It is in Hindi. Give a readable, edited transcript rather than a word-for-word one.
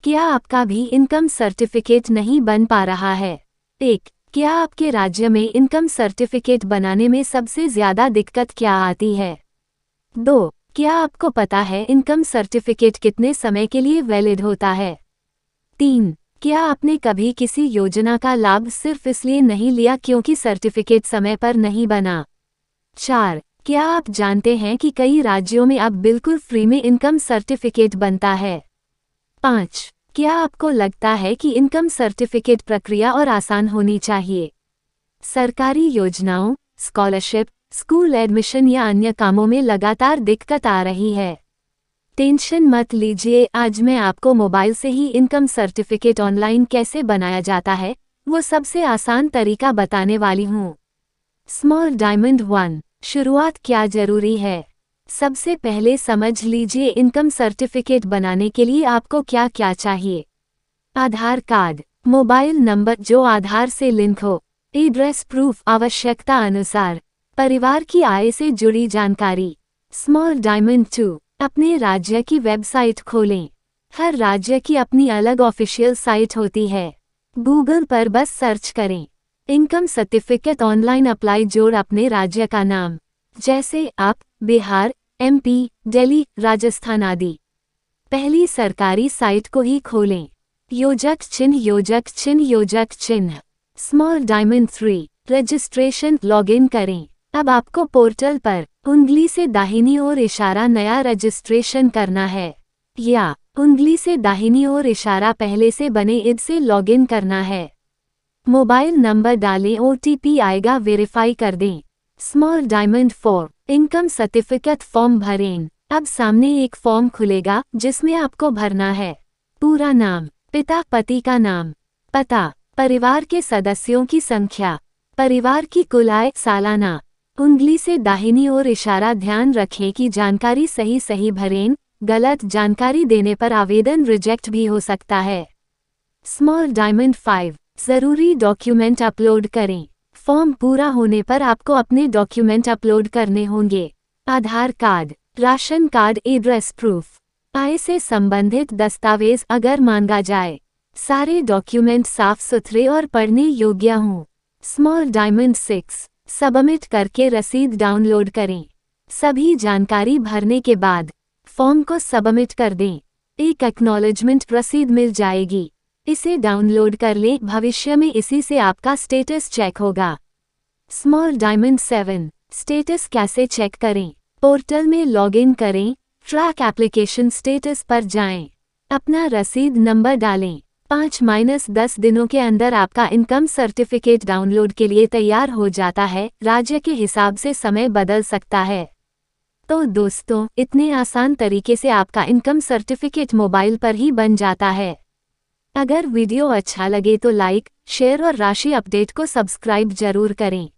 क्या आपका भी इनकम सर्टिफिकेट नहीं बन पा रहा है? 1. क्या आपके राज्य में इनकम सर्टिफिकेट बनाने में सबसे ज्यादा दिक्कत क्या आती है? 2. क्या आपको पता है इनकम सर्टिफिकेट कितने समय के लिए वैलिड होता है? 3. क्या आपने कभी किसी योजना का लाभ सिर्फ इसलिए नहीं लिया क्योंकि सर्टिफिकेट समय पर नहीं बना? 4. क्या आप जानते हैं कि कई राज्यों में अब बिल्कुल फ्री में इनकम सर्टिफिकेट बनता है? 5. क्या आपको लगता है कि इनकम सर्टिफिकेट प्रक्रिया और आसान होनी चाहिए? सरकारी योजनाओं, स्कॉलरशिप, स्कूल एडमिशन या अन्य कामों में लगातार दिक्कत आ रही है? टेंशन मत लीजिए, आज मैं आपको मोबाइल से ही इनकम सर्टिफिकेट ऑनलाइन कैसे बनाया जाता है वो सबसे आसान तरीका बताने वाली हूँ। स्मॉल डायमंड 1, शुरुआत क्या जरूरी है? सबसे पहले समझ लीजिए इनकम सर्टिफिकेट बनाने के लिए आपको क्या क्या चाहिए। आधार कार्ड, मोबाइल नंबर जो आधार से लिंक हो, एड्रेस प्रूफ आवश्यकता अनुसार, परिवार की आय से जुड़ी जानकारी। स्मॉल डायमंड 2, अपने राज्य की वेबसाइट खोलें। हर राज्य की अपनी अलग ऑफिशियल साइट होती है। गूगल पर बस सर्च करें इनकम सर्टिफिकेट ऑनलाइन अप्लाई, जोड़ अपने राज्य का नाम, जैसे आप बिहार, MP, दिल्ली, राजस्थान आदि। पहली सरकारी साइट को ही खोलें। योजक चिन्ह, योजक चिन्ह, योजक चिन्ह। स्मॉल डायमंड 3, रजिस्ट्रेशन, लॉगिन करें। अब आपको पोर्टल पर उंगली से दाहिनी ओर इशारा नया रजिस्ट्रेशन करना है, या उंगली से दाहिनी ओर इशारा पहले से बने इड से लॉगिन करना है। मोबाइल नंबर डालें, OTP आएगा, वेरीफाई कर दें। Small diamond 4, income certificate form भरें। अब सामने एक फॉर्म खुलेगा जिसमें आपको भरना है पूरा नाम, पिता पति का नाम, पता, परिवार के सदस्यों की संख्या, परिवार की कुल आय सालाना। उंगली से दाहिनी ओर इशारा, ध्यान रखें कि जानकारी सही भरें, गलत जानकारी देने पर आवेदन रिजेक्ट भी हो सकता है। स्मॉल डायमंड 5, जरूरी डॉक्यूमेंट अपलोड करें। फॉर्म पूरा होने पर आपको अपने डॉक्यूमेंट अपलोड करने होंगे। Aadhaar card, ration card, address proof, आय से संबंधित दस्तावेज अगर मांगा जाए। सारे डॉक्यूमेंट साफ सुथरे और पढ़ने योग्य हों। स्मॉल डायमंड 6, सबमिट करके रसीद डाउनलोड करें। सभी जानकारी भरने के बाद फॉर्म को सबमिट कर दें। एक एक्नॉलेजमेंट रसीद मिल जाएगी, इसे डाउनलोड कर लें, भविष्य में इसी से आपका स्टेटस चेक होगा। स्मॉल डायमंड 7, स्टेटस कैसे चेक करें? पोर्टल में लॉगिन करें, ट्रैक एप्लीकेशन स्टेटस पर जाएं, अपना रसीद नंबर डालें। 5-10 दिनों के अंदर आपका इनकम सर्टिफिकेट डाउनलोड के लिए तैयार हो जाता है। राज्य के हिसाब से समय बदल सकता है। तो दोस्तों, इतने आसान तरीके से आपका इनकम सर्टिफिकेट मोबाइल पर ही बन जाता है। अगर वीडियो अच्छा लगे तो लाइक, शेयर और राशि अपडेट को सब्सक्राइब जरूर करें।